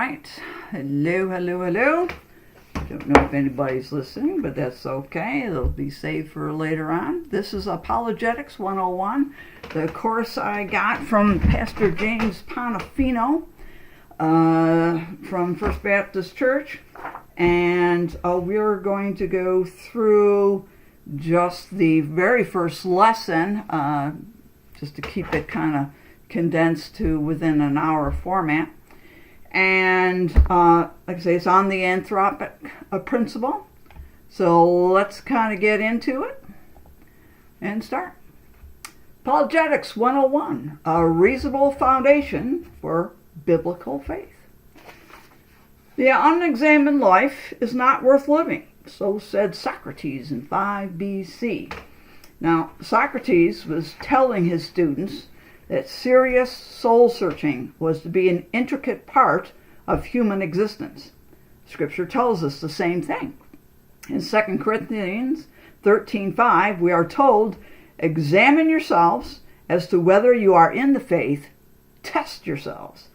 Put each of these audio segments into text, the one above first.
right. Hello. Don't know if anybody's listening, but that's okay. It'll be saved for later on. This is Apologetics 101, the course I got from Pastor James Ponifino from First Baptist Church. And we're going to go through just the very first lesson, just to keep it kind of condensed to within an hour format. And like I say, it's on the Anthropic Principle. So let's kind of get into it and start. Apologetics 101, a reasonable foundation for biblical faith. The unexamined life is not worth living, so said Socrates in 5 BC. Now, Socrates was telling his students that serious soul-searching was to be an intricate part of human existence. Scripture tells us the same thing. In 2 Corinthians 13:5, we are told, "Examine yourselves as to whether you are in the faith, test yourselves."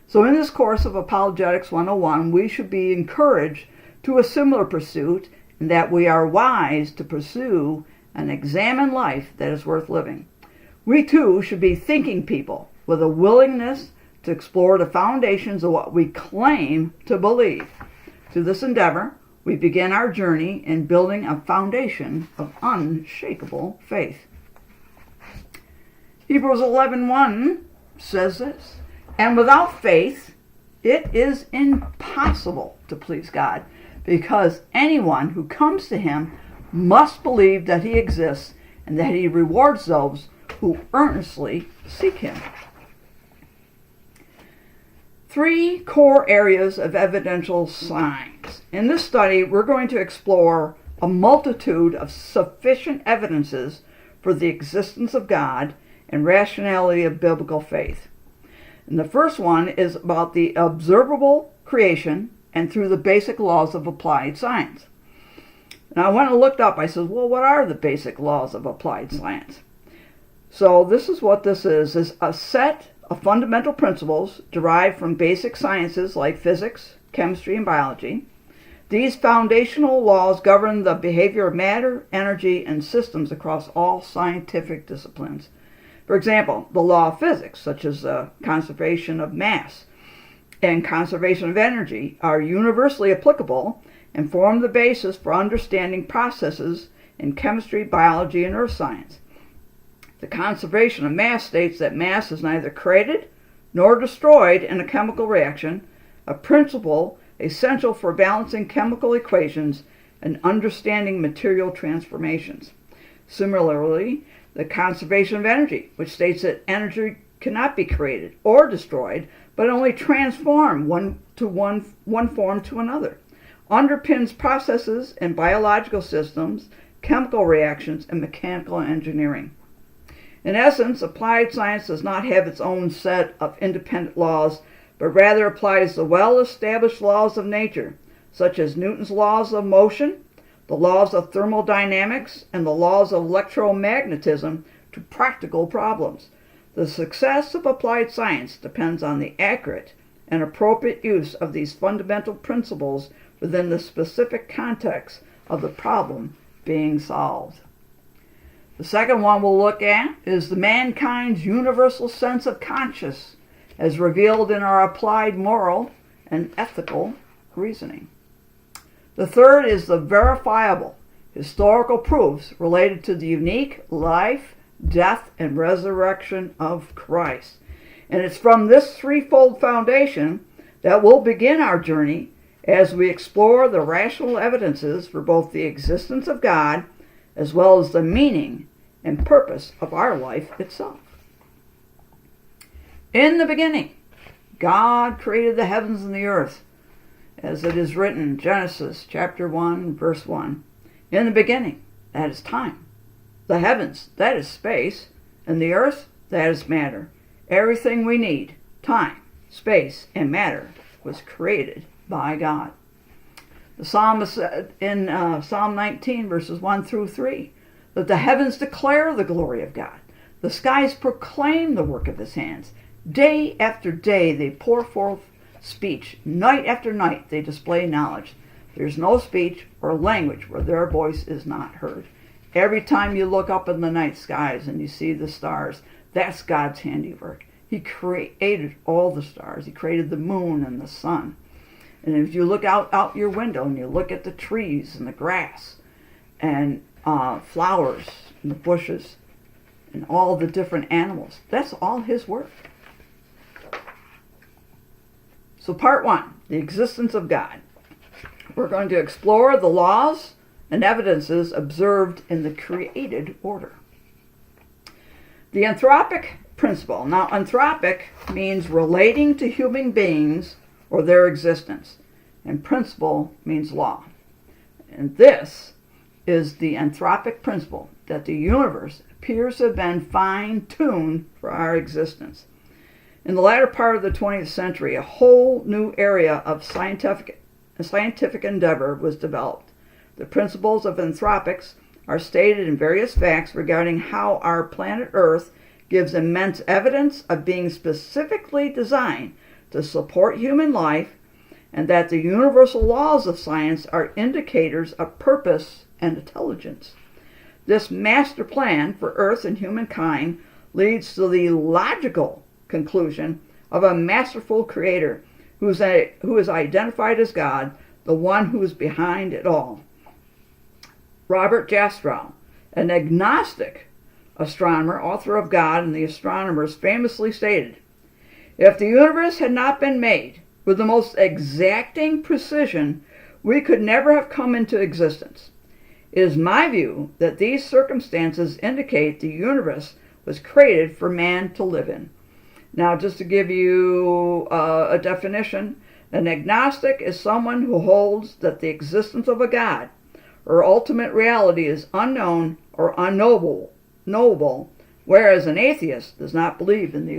So in this course of Apologetics 101, we should be encouraged to a similar pursuit, in that we are wise to pursue an examined life that is worth living. We too should be thinking people with a willingness to explore the foundations of what we claim to believe. Through this endeavor, we begin our journey in building a foundation of unshakable faith. Hebrews 11:1 says this, "And without faith, it is impossible to please God, because anyone who comes to him must believe that he exists and that he rewards those who earnestly seek him." 3 core areas of evidential signs. In this study, we're going to explore a multitude of sufficient evidences for the existence of God and rationality of biblical faith. And the first one is about the observable creation and through the basic laws of applied science. Now, when I looked up, I said, well, what are the basic laws of applied science? So this is what this is a set of fundamental principles derived from basic sciences like physics, chemistry, and biology. These foundational laws govern the behavior of matter, energy, and systems across all scientific disciplines. For example, the law of physics, such as conservation of mass and conservation of energy, are universally applicable and form the basis for understanding processes in chemistry, biology, and earth science. The conservation of mass states that mass is neither created nor destroyed in a chemical reaction, a principle essential for balancing chemical equations and understanding material transformations. Similarly, the conservation of energy, which states that energy cannot be created or destroyed, but only transformed one form to another, underpins processes in biological systems, chemical reactions, and mechanical engineering. In essence, applied science does not have its own set of independent laws, but rather applies the well-established laws of nature, such as Newton's laws of motion, the laws of thermodynamics, and the laws of electromagnetism to practical problems. The success of applied science depends on the accurate and appropriate use of these fundamental principles within the specific context of the problem being solved. The second one we'll look at is the mankind's universal sense of conscience as revealed in our applied moral and ethical reasoning. The third is the verifiable historical proofs related to the unique life, death, and resurrection of Christ. And it's from this threefold foundation that we'll begin our journey as we explore the rational evidences for both the existence of God as well as the meaning and purpose of our life itself. In the beginning, God created the heavens and the earth, as it is written, Genesis chapter 1, verse 1. In the beginning, that is time. The heavens, that is space, and the earth, that is matter. Everything we need, time, space, and matter, was created by God. The psalmist said in Psalm 19, verses 1 through 3, that the heavens declare the glory of God. The skies proclaim the work of his hands. Day after day they pour forth speech. Night after night they display knowledge. There's no speech or language where their voice is not heard. Every time you look up in the night skies and you see the stars, that's God's handiwork. He created all the stars. He created the moon and the sun. And if you look out your window and you look at the trees and the grass and flowers and the bushes and all the different animals, that's all his work. So part one, the existence of God. We're going to explore the laws and evidences observed in the created order. The Anthropic Principle. Now, anthropic means relating to human beings or their existence, and principle means law. And this is the Anthropic Principle, that the universe appears to have been fine-tuned for our existence. In the latter part of the 20th century, a whole new area of scientific endeavor was developed. The principles of anthropics are stated in various facts regarding how our planet Earth gives immense evidence of being specifically designed to support human life, and that the universal laws of science are indicators of purpose and intelligence. This master plan for Earth and humankind leads to the logical conclusion of a masterful creator who is identified as God, the one who is behind it all. Robert Jastrow, an agnostic astronomer, author of God and the Astronomers, famously stated, "If the universe had not been made with the most exacting precision, we could never have come into existence. It is my view that these circumstances indicate the universe was created for man to live in." Now, just to give you a definition, an agnostic is someone who holds that the existence of a God or ultimate reality is unknown or unknowable, whereas an atheist does not believe in the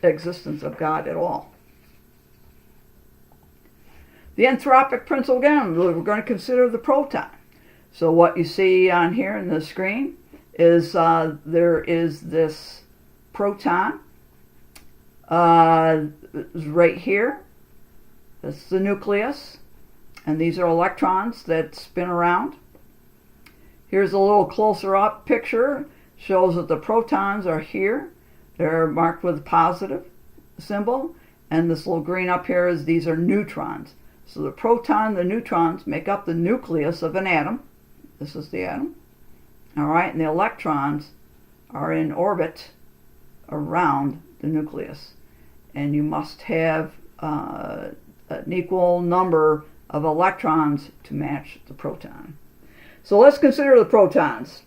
existence of God at all. The Anthropic Principle, again, we're going to consider the proton. So what you see on here in the screen is there is this proton right here. That's the nucleus, and these are electrons that spin around. Here's a little closer up picture. Shows that the protons are here. They're marked with a positive symbol, and this little green up here is these are neutrons. So the proton, the neutrons make up the nucleus of an atom. This is the atom. All right, and the electrons are in orbit around the nucleus. And you must have an equal number of electrons to match the proton. So let's consider the protons.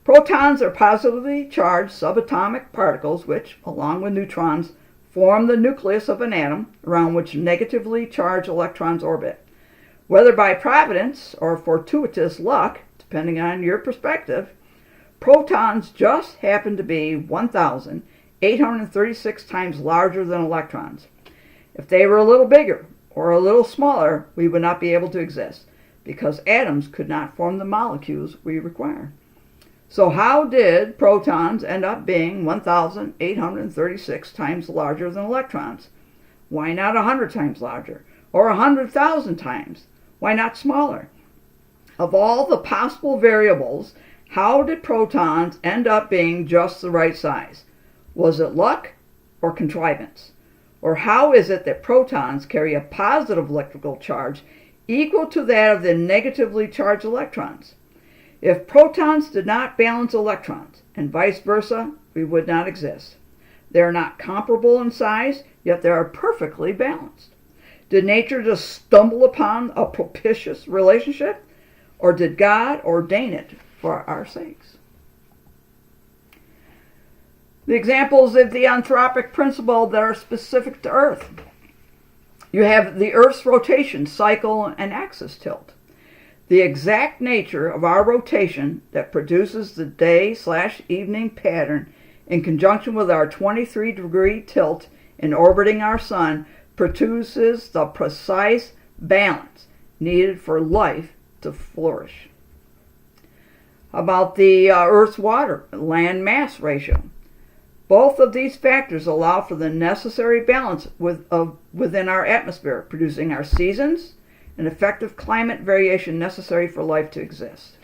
Protons are positively charged subatomic particles which, along with neutrons, form the nucleus of an atom around which negatively charged electrons orbit. Whether by providence or fortuitous luck, depending on your perspective, protons just happen to be 1,836 times larger than electrons. If they were a little bigger or a little smaller, we would not be able to exist, because atoms could not form the molecules we require. So how did protons end up being 1,836 times larger than electrons? Why not 100 times larger? Or 100,000 times? Why not smaller? Of all the possible variables, how did protons end up being just the right size? Was it luck or contrivance? Or how is it that protons carry a positive electrical charge equal to that of the negatively charged electrons? If protons did not balance electrons, and vice versa, we would not exist. They are not comparable in size, yet they are perfectly balanced. Did nature just stumble upon a propitious relationship, or did God ordain it for our sakes? The examples of the Anthropic Principle that are specific to Earth. You have the Earth's rotation, cycle, and axis tilt. The exact nature of our rotation that produces the day/evening pattern in conjunction with our 23-degree tilt in orbiting our sun produces the precise balance needed for life to flourish. About the Earth's water land mass ratio. Both of these factors allow for the necessary balance within our atmosphere, producing our seasons and effective climate variation necessary for life to exist.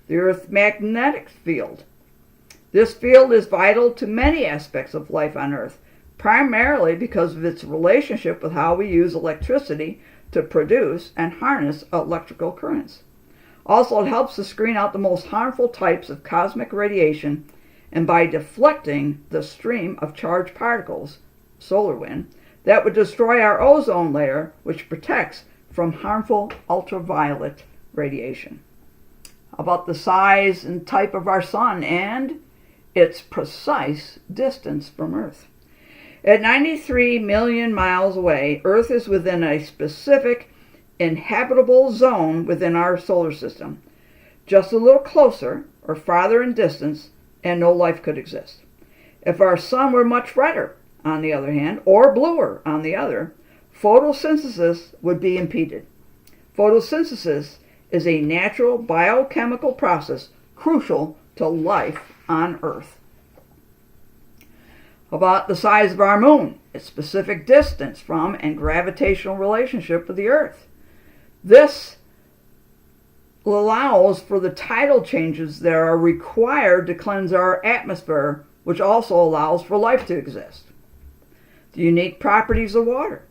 The Earth's magnetic field. This field is vital to many aspects of life on Earth, primarily because of its relationship with how we use electricity to produce and harness electrical currents. Also, it helps to screen out the most harmful types of cosmic radiation, and by deflecting the stream of charged particles, solar wind, that would destroy our ozone layer, which protects from harmful ultraviolet radiation. About the size and type of our sun and its precise distance from Earth. At 93 million miles away, Earth is within a specific inhabitable zone within our solar system. Just a little closer or farther in distance, and no life could exist. If our sun were much redder, on the other hand, or bluer on the other, photosynthesis would be impeded. Photosynthesis is a natural biochemical process crucial to life on Earth. About the size of our moon, its specific distance from and gravitational relationship with the Earth. This allows for the tidal changes that are required to cleanse our atmosphere, which also allows for life to exist. The unique properties of water.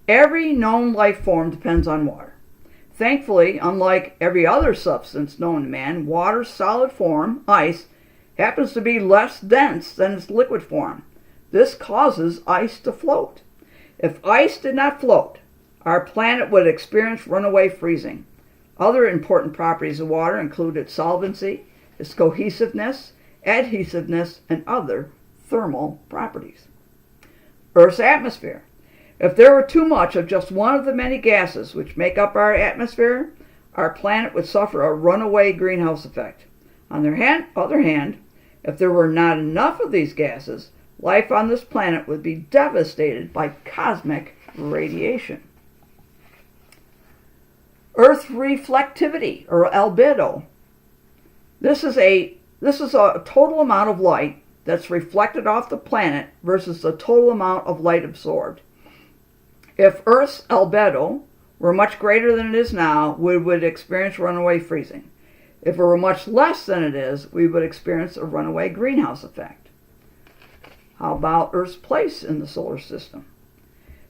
Every known life form depends on water. Thankfully, unlike every other substance known to man, water's solid form, ice, happens to be less dense than its liquid form. This causes ice to float. If ice did not float, our planet would experience runaway freezing. Other important properties of water include its solvency, its cohesiveness, adhesiveness, and other thermal properties. Earth's atmosphere. If there were too much of just one of the many gases which make up our atmosphere, our planet would suffer a runaway greenhouse effect. On the other hand, if there were not enough of these gases, life on this planet would be devastated by cosmic radiation. Earth reflectivity, or albedo. This is a total amount of light that's reflected off the planet versus the total amount of light absorbed. If Earth's albedo were much greater than it is now, we would experience runaway freezing. If it were much less than it is, we would experience a runaway greenhouse effect. How about Earth's place in the solar system?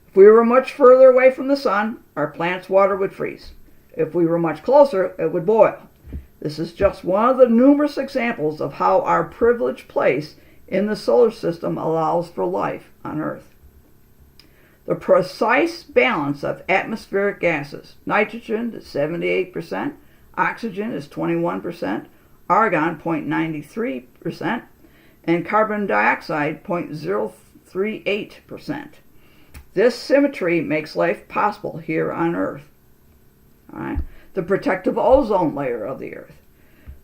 If we were much further away from the sun, our planet's water would freeze. If we were much closer, it would boil. This is just one of the numerous examples of how our privileged place in the solar system allows for life on Earth. The precise balance of atmospheric gases. Nitrogen is 78%, oxygen is 21%, argon 0.93%, and carbon dioxide 0.038%. This symmetry makes life possible here on Earth. All right. The protective ozone layer of the Earth.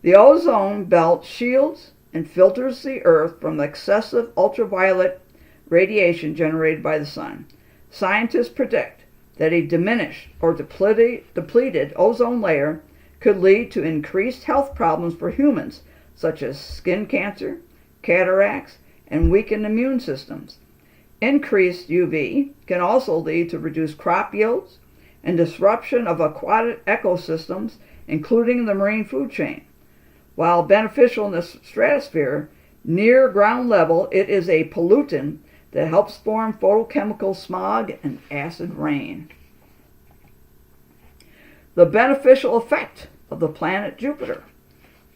The ozone belt shields and filters the Earth from the excessive ultraviolet radiation generated by the sun. Scientists predict that a diminished or depleted ozone layer could lead to increased health problems for humans, such as skin cancer, cataracts, and weakened immune systems. Increased UV can also lead to reduced crop yields and disruption of aquatic ecosystems, including the marine food chain. While beneficial in the stratosphere, near ground level, it is a pollutant that helps form photochemical smog and acid rain. The beneficial effect of the planet Jupiter.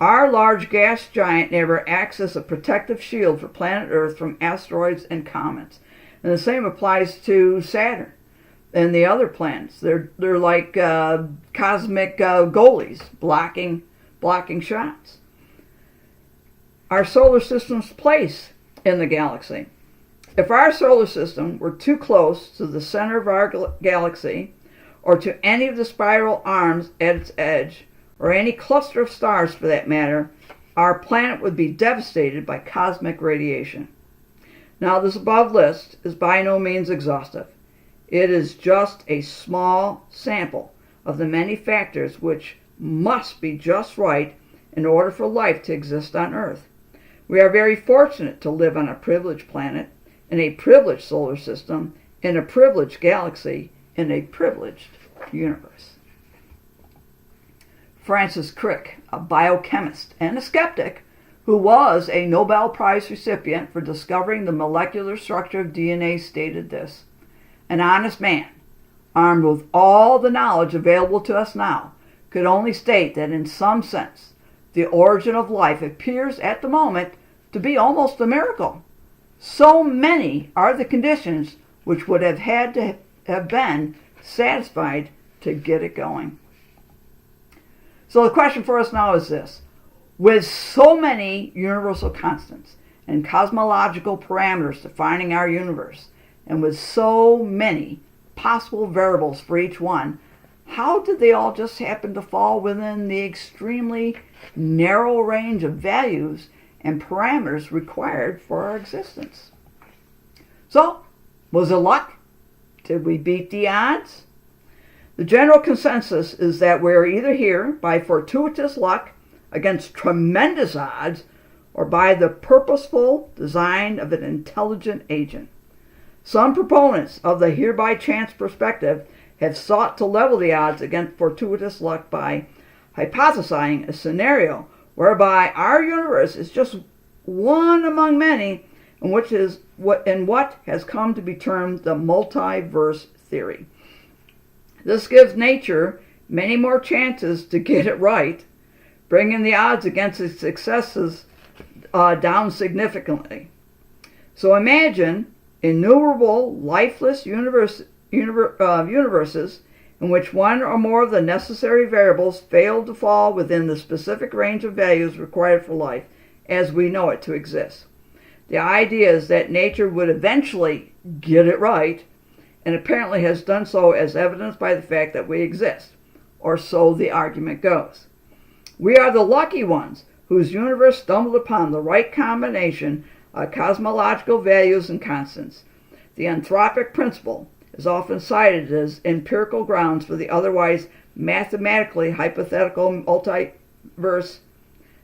Our large gas giant neighbor acts as a protective shield for planet Earth from asteroids and comets. And the same applies to Saturn and the other planets. They're like cosmic goalies blocking shots. Our solar system's place in the galaxy. If our solar system were too close to the center of our galaxy, or to any of the spiral arms at its edge, or any cluster of stars for that matter, our planet would be devastated by cosmic radiation. Now, this above list is by no means exhaustive. It is just a small sample of the many factors which must be just right in order for life to exist on Earth. We are very fortunate to live on a privileged planet, in a privileged solar system, in a privileged galaxy, in a privileged universe. Francis Crick, a biochemist and a skeptic, who was a Nobel Prize recipient for discovering the molecular structure of DNA, stated this: "An honest man, armed with all the knowledge available to us now, could only state that in some sense the origin of life appears at the moment to be almost a miracle. So many are the conditions which would have had to have been satisfied to get it going." So the question for us now is this: with so many universal constants and cosmological parameters defining our universe, and with so many possible variables for each one, how did they all just happen to fall within the extremely narrow range of values and parameters required for our existence? So, was it luck? Did we beat the odds? The general consensus is that we're either here by fortuitous luck against tremendous odds, or by the purposeful design of an intelligent agent. Some proponents of the here by chance perspective have sought to level the odds against fortuitous luck by hypothesizing a scenario whereby our universe is just one among many, and what has come to be termed the multiverse theory. This gives nature many more chances to get it right, bringing the odds against its successes down significantly. So imagine innumerable lifeless universes in which one or more of the necessary variables fail to fall within the specific range of values required for life as we know it to exist. The idea is that nature would eventually get it right, and apparently has done so, as evidenced by the fact that we exist, or so the argument goes. We are the lucky ones whose universe stumbled upon the right combination of cosmological values and constants. The Anthropic Principle is often cited as empirical grounds for the otherwise mathematically hypothetical multiverse.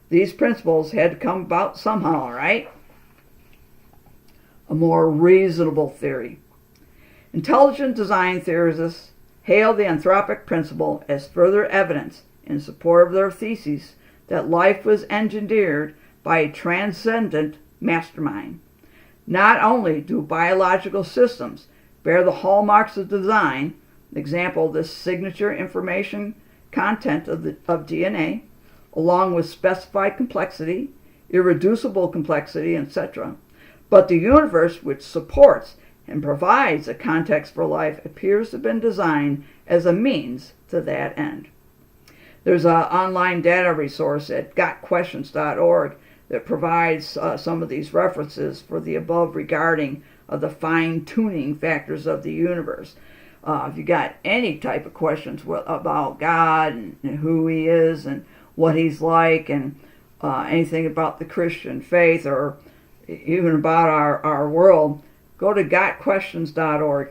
These principles had to come about somehow, right? A more reasonable theory. Intelligent design theorists hail the Anthropic Principle as further evidence in support of their thesis that life was engineered by a transcendent mastermind. Not only do biological systems bear the hallmarks of design, example, the signature information content of DNA, along with specified complexity, irreducible complexity, etc., but the universe which supports and provides a context for life appears to have been designed as a means to that end. There's an online data resource at gotquestions.org that provides some of these references for the above regarding the fine-tuning factors of the universe. If you got any type of questions about God and who He is and what He's like, and anything about the Christian faith, or even about our world, go to gotquestions.org.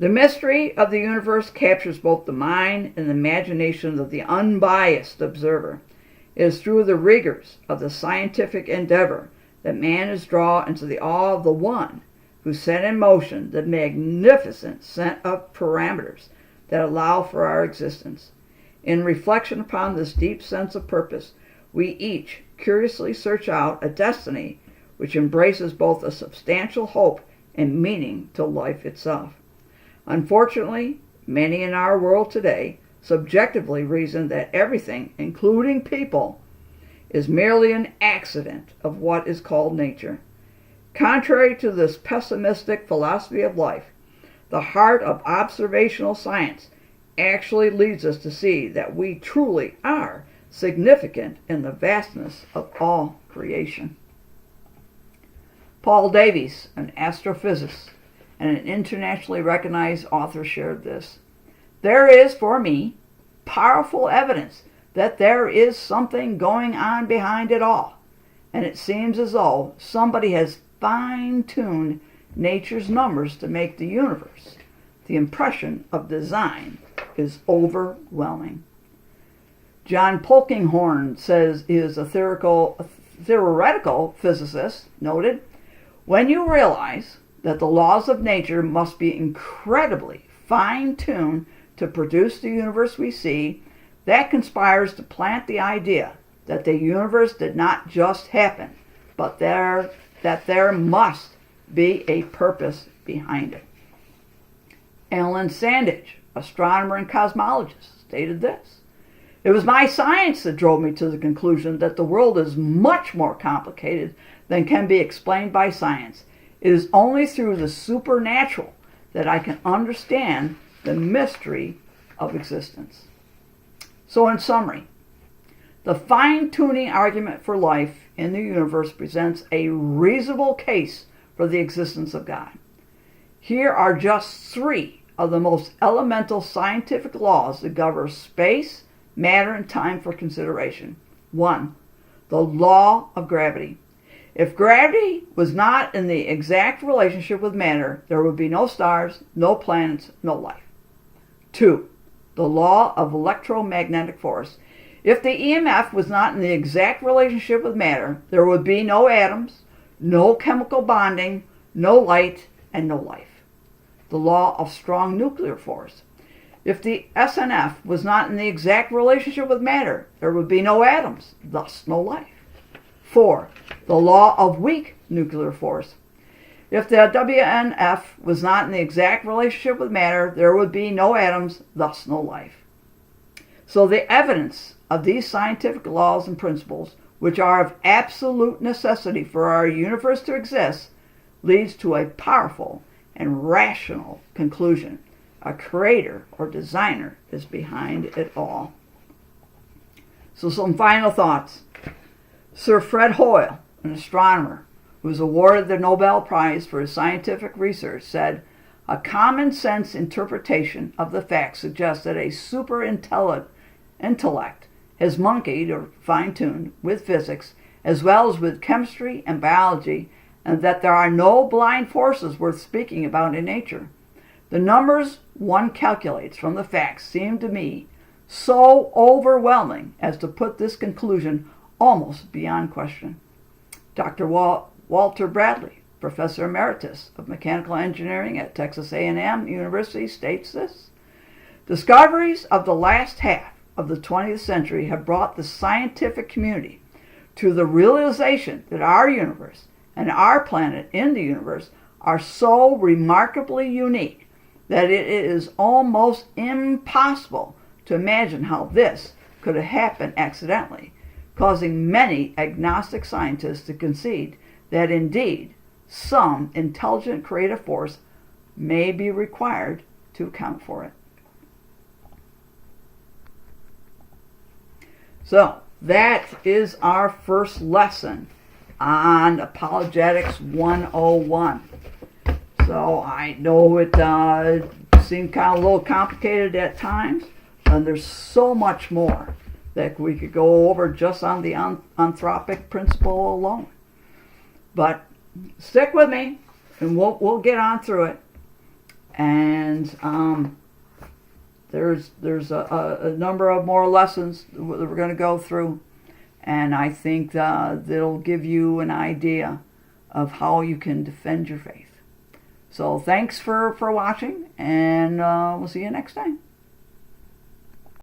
The mystery of the universe captures both the mind and the imagination of the unbiased observer. It is through the rigors of the scientific endeavor that man is drawn into the awe of the one who set in motion the magnificent set of parameters that allow for our existence. In reflection upon this deep sense of purpose, we each curiously search out a destiny which embraces both a substantial hope and meaning to life itself. Unfortunately, many in our world today subjectively reason that everything, including people, is merely an accident of what is called nature. Contrary to this pessimistic philosophy of life, the heart of observational science actually leads us to see that we truly are significant in the vastness of all creation. Paul Davies, an astrophysicist and an internationally recognized author, shared this: "There is, for me, powerful evidence that there is something going on behind it all, and it seems as though somebody has fine-tuned nature's numbers to make the universe. The impression of design is overwhelming." John Polkinghorne says he is a theoretical physicist noted, when you realize that the laws of nature must be incredibly fine-tuned to produce the universe we see, that conspires to plant the idea that the universe did not just happen, but that there must be a purpose behind it. Alan Sandage, astronomer and cosmologist, stated this: "It was my science that drove me to the conclusion that the world is much more complicated than can be explained by science. It is only through the supernatural that I can understand the mystery of existence." So in summary, the fine-tuning argument for life in the universe presents a reasonable case for the existence of God. Here are just three of the most elemental scientific laws that govern space, matter, and time for consideration. 1. The law of gravity. If gravity was not in the exact relationship with matter, there would be no stars, no planets, no life. 2. The law of electromagnetic force. If the EMF was not in the exact relationship with matter, there would be no atoms, no chemical bonding, no light, and no life. The law of strong nuclear force. If the SNF was not in the exact relationship with matter, there would be no atoms, thus no life. 4. The law of weak nuclear force. If the WNF was not in the exact relationship with matter, there would be no atoms, thus no life. So the evidence of these scientific laws and principles, which are of absolute necessity for our universe to exist, leads to a powerful and rational conclusion. A creator or designer is behind it all. So some final thoughts. Sir Fred Hoyle, an astronomer who was awarded the Nobel Prize for his scientific research, said, "A common sense interpretation of the facts suggests that a super intellect has monkeyed or fine-tuned with physics as well as with chemistry and biology, and that there are no blind forces worth speaking about in nature. The numbers one calculates from the facts seem to me so overwhelming as to put this conclusion almost beyond question." Dr. Walter Bradley, Professor Emeritus of Mechanical Engineering at Texas A&M University, states this: "Discoveries of the last half of the 20th century have brought the scientific community to the realization that our universe and our planet in the universe are so remarkably unique that it is almost impossible to imagine how this could have happened accidentally, causing many agnostic scientists to concede that indeed some intelligent creative force may be required to account for it." So that is our first lesson on Apologetics 101. So I know it seemed kind of a little complicated at times, and there's so much more that we could go over just on the Anthropic Principle alone. But stick with me, and we'll get on through it. And there's a number of more lessons that we're going to go through, and I think that'll give you an idea of how you can defend your faith. So thanks for watching, and we'll see you next time.